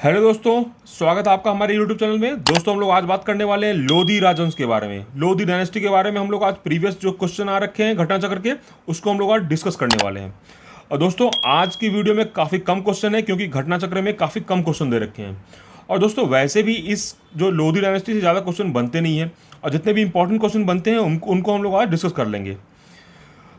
Hello दोस्तों, स्वागत है आपका हमारे यूट्यूब चैनल में। दोस्तों हम लोग आज बात करने वाले हैं लोधी राजवंश के बारे में। लोधी डायनेस्टी के बारे में हम लोग आज प्रीवियस जो क्वेश्चन आ रखे हैं घटना चक्र के, उसको हम लोग आज डिस्कस करने वाले हैं। और दोस्तों आज की वीडियो में काफ़ी कम क्वेश्चन है क्योंकि घटना चक्र में काफ़ी कम क्वेश्चन दे रखे हैं। और दोस्तों वैसे भी इस जो लोधी डायनेस्टी से ज़्यादा क्वेश्चन बनते नहीं हैं, और जितने भी इंपॉर्टेंट क्वेश्चन बनते हैं उनको हम लोग आज डिस्कस कर लेंगे।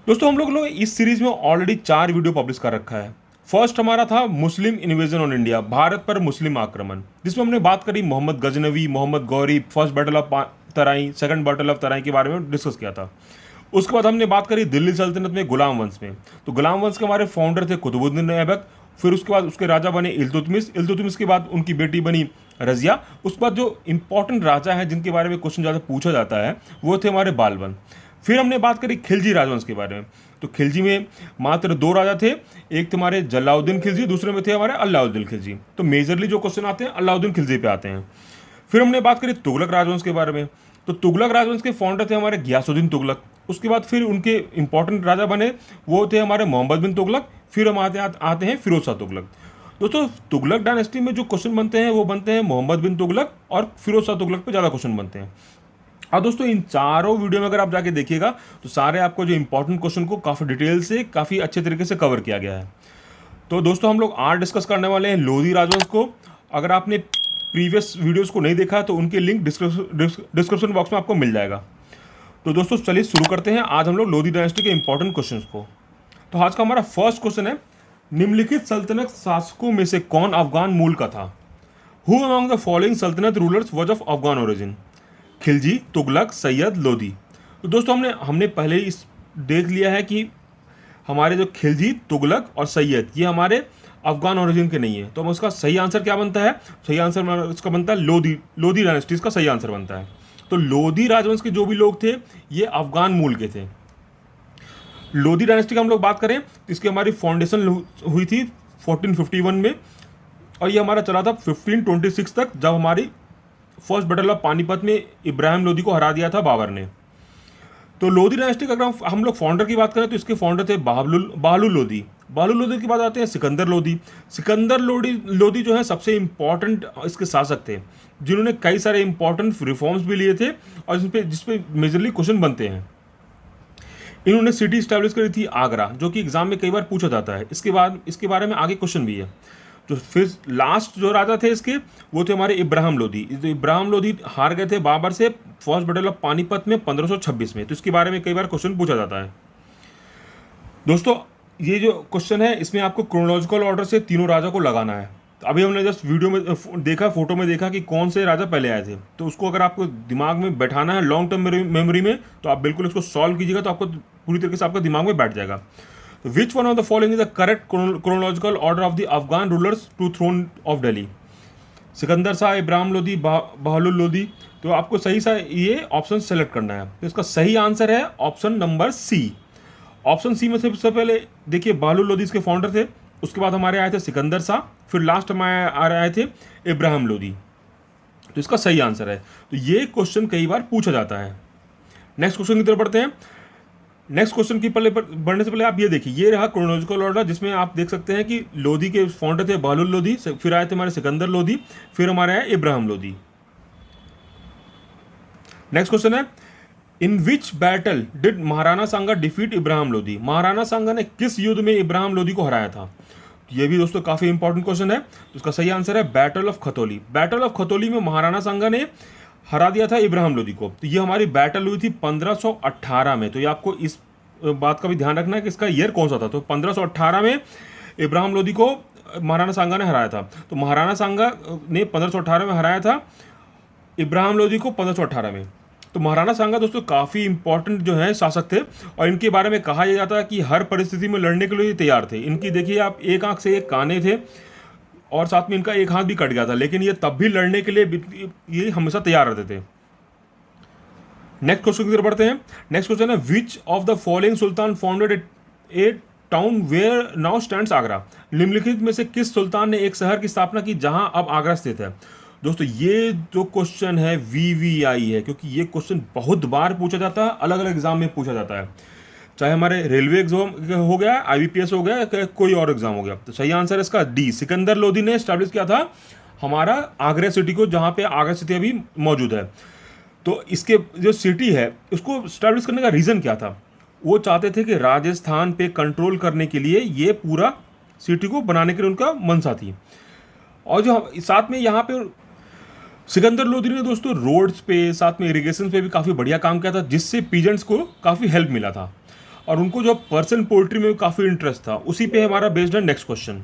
दोस्तों हम लोग इस सीरीज में ऑलरेडी 4 वीडियो पब्लिश कर रखा है। फर्स्ट हमारा था Muslim invasion on India, Bharat पर मुस्लिम आक्रमण, जिसमें हमने बात करी Mohammad Ghaznavi, Mohammad Ghori, first battle of Tarai, second battle of Tarai के बारे में डिस्कस किया था। उसके बाद हमने बात करी दिल्ली सल्तनत में गुलाम वंश में। तो गुलाम वंश के हमारे फाउंडर थे कुतुबुद्दीन ऐबक। फिर उसके बाद उसके राजा बने इल्तुतमिश के बाद उनकी बेटी बनी रजिया। उसके बाद जो इंपॉर्टेंट राजा हैं जिनके बारे में क्वेश्चन ज़्यादा पूछा जाता है वो थे हमारे बालबन। फिर हमने बात करी खिलजी राजवंश के बारे में। तो खिलजी में मात्र 2 राजा थे, एक थे हमारे जलाउद्दीन खिलजी, दूसरे में थे हमारे अलाउद्दीन खिलजी। तो मेजरली जो क्वेश्चन आते हैं अलाउद्दीन खिलजी पे आते हैं। फिर हमने बात करी तुगलक राजवंश के बारे में। तो तुगलक राजवंश के फाउंडर थे हमारे गियासुद्दीन तुगलक। उसके बाद फिर उनके इंपॉर्टेंट राजा बने वो थे हमारे मोहम्मद बिन तुगलक। फिर हम आते हैं फिरोज शाह तुगलक। दोस्तों तुगलक डायनेस्टी में जो क्वेश्चन बनते हैं वो बनते हैं मोहम्मद बिन तुगलक और फिरोज शाह तुगलक पे ज़्यादा क्वेश्चन बनते हैं। और दोस्तों इन चारों वीडियो में अगर आप जाके देखिएगा तो सारे आपको जो इंपॉर्टेंट क्वेश्चन को काफ़ी डिटेल से काफ़ी अच्छे तरीके से कवर किया गया है। तो दोस्तों हम लोग आज डिस्कस करने वाले हैं लोधी राजवंश को। अगर आपने प्रीवियस वीडियोस को नहीं देखा तो उनके लिंक डिस्क्रिप्शन बॉक्स में आपको मिल जाएगा। तो दोस्तों चलिए शुरू करते हैं आज हम लोग लोधी डायनेस्टी के इंपॉर्टेंट क्वेश्चन को। तो आज का हमारा फर्स्ट क्वेश्चन है, निम्नलिखित सल्तनत शासकों में से कौन अफगान मूल का था? हु अमंग द फॉलोइंग सल्तनत rulers was of Afghan origin? Khilji, Tughlaq, Syed, Lodhi. तो दोस्तों हमने पहले ही इस देख लिया है कि हमारे जो खिलजी, तुगलक और सैयद ये हमारे अफगान ओरिजिन के नहीं है। तो हम उसका सही आंसर क्या बनता है? सही आंसर इसका बनता है लोधी डायनेस्टी इसका सही आंसर बनता है। तो लोधी राजवंश के जो भी लोग थे ये अफगान मूल के थे। लोधी डायनेस्टी का हम लोग बात करें तो इसकी हमारी फाउंडेशन हुई थी 1451 में, और ये हमारा चला था 1526 तक, जब हमारी फर्स्ट बैटल ऑफ पानीपत में इब्राहिम लोधी को हरा दिया था बाबर ने। तो लोधी डायनेस्टी का अगर हम लोग फाउंडर की बात करें तो इसके फाउंडर थे बहालुल लोधी। बहालुल लोधी की बात आते हैं सिकंदर लोधी। सिकंदर लोधी जो है सबसे इंपॉर्टेंट इसके शासक थे, जिन्होंने कई सारे इंपॉर्टेंट रिफॉर्म्स भी लिए थे और जिसपे मेजरली क्वेश्चन बनते हैं। इन्होंने सिटी स्टैब्लिश करी थी आगरा, जो कि एग्जाम में कई बार पूछा जाता है। इसके बारे में आगे क्वेश्चन भी है। तो फिर लास्ट जो राजा थे इसके वो थे हमारे इब्राहिम लोधी। तो इब्राहिम लोधी हार गए थे बाबर से फर्स्ट बैटल ऑफ पानीपत में 1526 में। तो इसके बारे में कई बार क्वेश्चन पूछा जाता है। दोस्तों ये जो क्वेश्चन है इसमें आपको क्रोनोलॉजिकल ऑर्डर से तीनों राजा को लगाना है। तो अभी हमने जस्ट वीडियो में देखा, फोटो में देखा कि कौन से राजा पहले आए थे। तो उसको अगर आपको दिमाग में बैठाना है लॉन्ग टर्म मेमोरी में, तो आप बिल्कुल इसको सॉल्व कीजिएगा तो आपको पूरी तरीके से आपका दिमाग में बैठ जाएगा। Which one of the following is the correct chronological order of the Afghan rulers to throne of Delhi? Sikandar Shah, Ibrahim Lodhi, Bahlul Lodhi. तो आपको सही सा ये ऑप्शन सेलेक्ट करना है। तो इसका सही आंसर है option number C. Option C में सबसे पहले देखिए बहालुल लोधी इसके फाउंडर थे। उसके बाद हमारे आए थे सिकंदर शाह, फिर लास्ट हमारे आए थे इब्राहिम लोधी। तो इसका सही आंसर है। तो ये क्वेश्चन कई बार पूछा जाता है। नेक्स्ट क्वेश्चन की तरफ बढ़ते हैं। नेक्स्ट क्वेश्चन की बढ़ने से पहले आप ये देखिए, ये रहा क्रोनोलॉजिकल ऑर्डर, जिसमें आप देख सकते हैं कि लोधी के फाउंडर थे बहालुल लोधी, फिर आए थे हमारे सिकंदर लोधी, फिर हमारे आए इब्राहिम लोधी। नेक्स्ट क्वेश्चन है, in which battle did Maharana Sanga defeat Ibrahim Lodhi? Maharana Sanga ने किस युद्ध में इब्राहिम लोधी को हराया था? ये भी दोस्तों काफी इंपॉर्टेंट क्वेश्चन है। तो उसका सही आंसर है battle of Khatauli. Battle of Khatauli में महाराणा सांगा ने हरा दिया था इब्राहिम लोधी को। तो ये हमारी बैटल हुई थी 1518 में। तो ये आपको इस बात का भी ध्यान रखना है कि इसका ईयर कौन सा था। तो 1518 में इब्राहिम लोधी को महाराणा सांगा ने हराया था। तो महाराणा सांगा ने 1518 में हराया था इब्राहिम लोधी को 1518 में। तो महाराणा सांगा दोस्तों काफ़ी इंपॉर्टेंट जो है शासक थे, और इनके बारे में कहा यह जाता है कि हर परिस्थिति में लड़ने के लिए तैयार थे। इनकी देखिए आप एक आंख से एक काने थे और साथ में इनका एक हाथ भी कट गया था, लेकिन ये तब भी लड़ने के लिए ये हमेशा तैयार रहते थे। नेक्स्ट क्वेश्चन की तरफ बढ़ते हैं। नेक्स्ट क्वेश्चन है, which of the following sultan founded a town where now stands Agra? निम्नलिखित में से किस सुल्तान ने एक शहर की स्थापना की जहां अब आगरा स्थित है? दोस्तों ये जो क्वेश्चन है VVI है, क्योंकि ये क्वेश्चन बहुत बार पूछा जाता है, अलग अलग एग्जाम में पूछा जाता है, चाहे हमारे रेलवे एग्जाम हो गया, IBPS हो गया, कोई और एग्जाम हो गया। तो सही आंसर है इसका डी, सिकंदर लोधी ने स्टैब्लिश किया था हमारा आगरा सिटी को, जहाँ पे आगरा सिटी अभी मौजूद है। तो इसके जो सिटी है उसको स्टैब्लिश करने का रीज़न क्या था? वो चाहते थे कि राजस्थान पे कंट्रोल करने के लिए ये पूरा सिटी को बनाने के लिए उनका मंशा थी। और जो साथ में यहाँ पे सिकंदर लोधी ने दोस्तों रोड्स पे, साथ में इरिगेशन पे भी काफ़ी बढ़िया काम किया था, जिससे पीजेंट्स को काफ़ी हेल्प मिला था। और उनको जो पर्सन पोल्ट्री में काफ़ी इंटरेस्ट था, उसी पे हमारा बेस्ड है नेक्स्ट क्वेश्चन।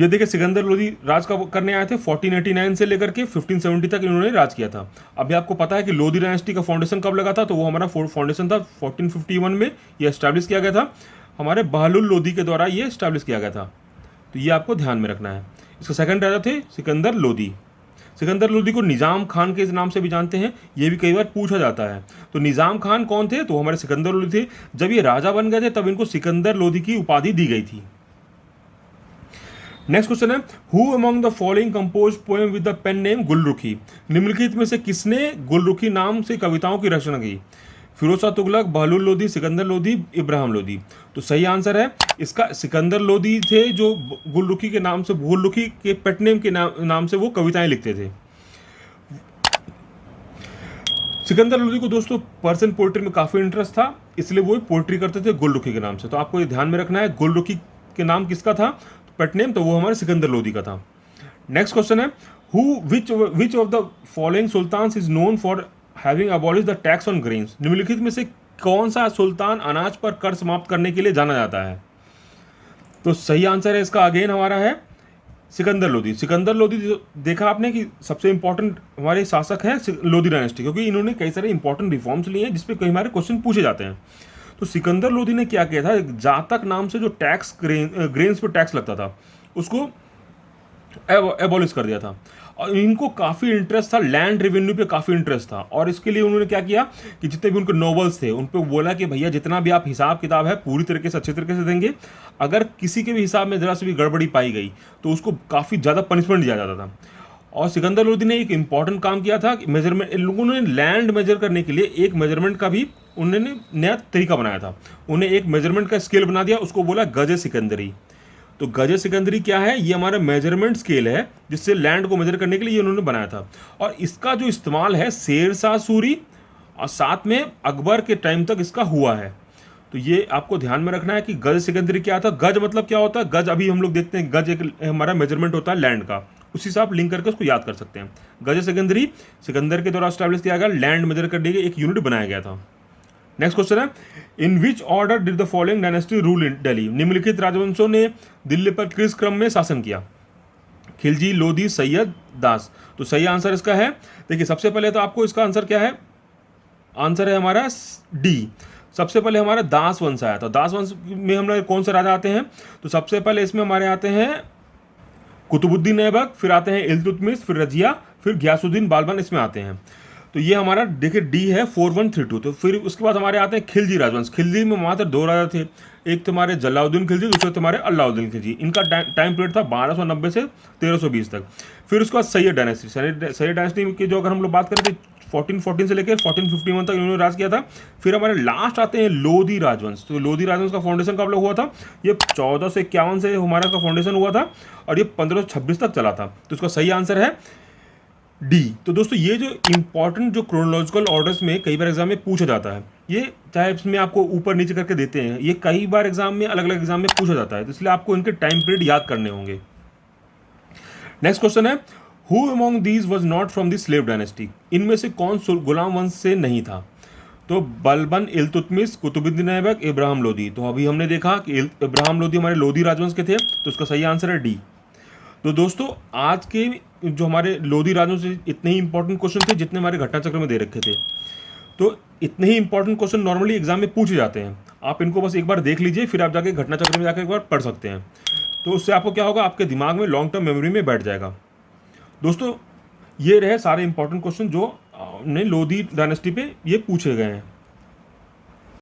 ये देखिए, सिकंदर लोधी राज का करने आए थे 1489 से लेकर के 1570 तक इन्होंने राज किया था। अभी आपको पता है कि लोधी डायनेस्टी का फाउंडेशन कब लगा था? तो वो हमारा फाउंडेशन था 1451 में, ये एस्टैब्लिश किया गया था। हमारे बहलुल लोधी के द्वारा ये एस्टैब्लिश किया गया था। तो ये आपको ध्यान में रखना है। इसका सेकंड राजा थे सिकंदर लोधी। सिकंदर लोधी को निज़ाम खान के नाम से भी जानते हैं, ये भी कई बार पूछा जाता है। तो निज़ाम खान कौन थे? तो हमारे सिकंदर लोधी थे। जब ये राजा बन गए थे तब इनको सिकंदर लोधी की उपाधि दी गई थी। नेक्स्ट क्वेश्चन है, who among the following compose poem with the pen name Gulrukhi? निम्नलिखित में से किसने गुलरुखी नाम से कविताओं की रचना की? फिरोज शाह तुगलक, बहलुल लोधी, सिकंदर लोधी, इब्राहिम लोधी। तो सही आंसर है इसका सिकंदर लोधी थे, जो गुलरुखी के नाम से, गुलरुखी के पेट नेम के नाम से वो कविताएं लिखते थे। सिकंदर लोधी को दोस्तों पर्सन पोएट्री में काफ़ी इंटरेस्ट था, इसलिए वो पोएट्री करते थे गुलरुखी के नाम से। तो आपको ये ध्यान में रखना है, गुलरुखी के नाम किसका था पेट नेम? तो वो हमारे सिकंदर लोधी का था। नेक्स्ट क्वेश्चन है, which of the following sultans is known for having abolish the tax on grains? निम्नलिखित में से कौन सा सुल्तान अनाज पर कर समाप्त करने के लिए जाना जाता है? तो सही आंसर है इसका अगेन हमारा है सिकंदर लोधी। सिकंदर लोधी देखा आपने कि सबसे इंपॉर्टेंट हमारे शासक हैं लोधी डायनेस्टी, क्योंकि इन्होंने कई सारे इंपॉर्टेंट रिफॉर्म्स लिए हैं जिसपे कई हमारे क्वेश्चन पूछे जाते हैं। तो सिकंदर लोधी ने क्या किया था, जातक नाम से जो टैक्स ग्रेन्स पर टैक्स लगता था उसको एबॉलिश कर दिया था। और इनको काफ़ी इंटरेस्ट था, लैंड रेवेन्यू पे काफ़ी इंटरेस्ट था। और इसके लिए उन्होंने क्या किया कि जितने भी उनके नॉवेल्स थे उन पर बोला कि भैया जितना भी आप हिसाब किताब है पूरी तरीके से अच्छे तरीके से देंगे, अगर किसी के भी हिसाब में ज़रा से भी गड़बड़ी पाई गई तो उसको काफ़ी ज़्यादा पनिशमेंट दिया जाता था। और सिकंदर लोधी ने एक इंपॉर्टेंट काम किया था, मेजरमेंट, इन लोगों ने लैंड मेजर करने के लिए एक मेजरमेंट का भी उन्होंने नया तरीका बनाया था। उन्हें एक मेजरमेंट का स्केल बना दिया, उसको बोला गज सिकंदरी। तो गज सिकंदरी क्या है? ये हमारा मेजरमेंट स्केल है जिससे लैंड को मेजर करने के लिए ये उन्होंने बनाया था। और इसका जो इस्तेमाल है शेर शाह सूरी और साथ में अकबर के टाइम तक इसका हुआ है। तो ये आपको ध्यान में रखना है कि गज सिकंदरी क्या था। गज मतलब क्या होता है? गज अभी हम लोग देखते हैं, गज एक हमारा मेजरमेंट होता है लैंड का, उसी से आप लिंक करके उसको याद कर सकते हैं। गज सिकंदरी सिकंदर के द्वारा स्टैब्लिश किया गया, लैंड मेजर करने के एक यूनिट बनाया गया था। नेक्स्ट क्वेश्चन है, in which order did the following dynasty rule in Delhi? निम्नलिखित राजवंशों ने दिल्ली पर किस क्रम में शासन किया? खिलजी, लोधी, सैयद, दास। तो सही आंसर इसका है, देखिए सबसे पहले तो आपको इसका आंसर क्या है? आंसर है हमारा डी। सबसे पहले हमारा दास वंश आया था। दास वंश में हमारे कौन से राजा आते हैं? तो सबसे पहले इसमें हमारे आते हैं कुतुबुद्दीन ऐबक, फिर आते हैं इल्तुतमिश, फिर रजिया, फिर घियासुद्दीन बालबन इसमें आते हैं। तो ये हमारा देखिए डी है 4132। तो फिर उसके बाद हमारे आते हैं खिलजी राजवंश। खिलजी में मात्र दो राजा थे, एक थे हमारे जलाउद्दीन खिलजी, दूसरे थे हमारे अलाउद्दीन खिलजी। इनका टाइम पीरियड था 1290 से 1320 तक। फिर उसके बाद सैयद डायनेस्टी। सैयद डायनेस्टी की जो अगर हम लोग बात करें तो 1414 से लेकर 1451 तक इन्होंने राज किया था। फिर हमारे लास्ट आते हैं लोधी राजवंश। तो लोधी राजवंश का फाउंडेशन कब हुआ था? ये 1451 से हमारा का फाउंडेशन हुआ था और ये 1526 तक चला था। तो इसका सही आंसर है डी। तो दोस्तों ये जो इंपॉर्टेंट जो क्रोनोलॉजिकल ऑर्डर्स में कई बार एग्जाम में पूछा जाता है, ये चाहे इसमें आपको ऊपर नीचे करके देते हैं, ये कई बार एग्जाम में अलग अलग एग्जाम में पूछा जाता है, तो इसलिए आपको इनके टाइम पीरियड याद करने होंगे। नेक्स्ट क्वेश्चन है, who among these was not from the slave dynasty? इनमें से कौन गुलाम वंश से नहीं था? तो बलबन, इल्तुतमिश, कुतुबुद्दीन ऐबक, इब्राहिम लोधी। तो अभी हमने देखा कि इब्राहिम लोधी हमारे लोधी राजवंश के थे, तो उसका सही आंसर है डी। तो दोस्तों आज के जो हमारे लोधी राजवंश से इतने ही इंपॉर्टेंट क्वेश्चन थे जितने हमारे घटना चक्र में दे रखे थे। तो इतने ही इंपॉर्टेंट क्वेश्चन नॉर्मली एग्जाम में पूछे जाते हैं, आप इनको बस एक बार देख लीजिए, फिर आप जाके घटना चक्र में जाकर एक बार पढ़ सकते हैं। तो उससे आपको क्या होगा, आपके दिमाग में लॉन्ग टर्म मेमोरी में बैठ जाएगा। दोस्तों ये रहे सारे इंपॉर्टेंट क्वेश्चन जो लोधी डायनेस्टी पे ये पूछे गए हैं।